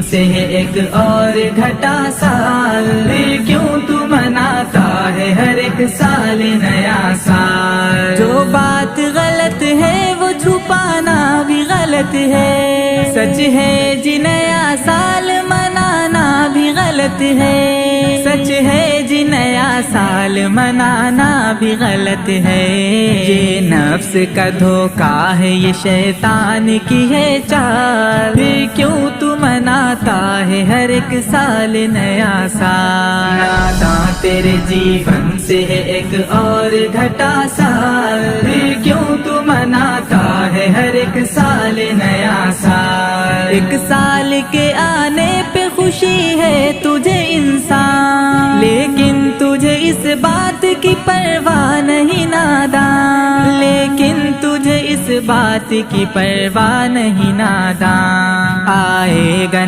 سے ہے ایک اور گھٹا سال، کیوں تو مناتا ہے ہر ایک سال نیا سال؟ جو بات غلط ہے وہ چھپانا بھی غلط ہے، سچ ہے جی نیا سال منانا بھی غلط ہے، سچ ہے جی نیا سال منانا بھی غلط ہے۔ یہ نفس کا دھوکہ ہے، یہ شیطان کی ہے چال، پھر کیوں تو مناتا ہے ہر ایک سال نیا سال؟ ناداں تیرے جیون سے ہے ایک اور گھٹا سال، پھر کیوں تو مناتا ہے ہر ایک سال نیا سال؟ ایک سال کے آنے پہ خوشی ہے تجھے انسان، لیکن تجھے اس بات کی پرواہ نہیں نادان، لیکن تجھے اس بات کی پرواہ نہیں نادان۔ آئے گا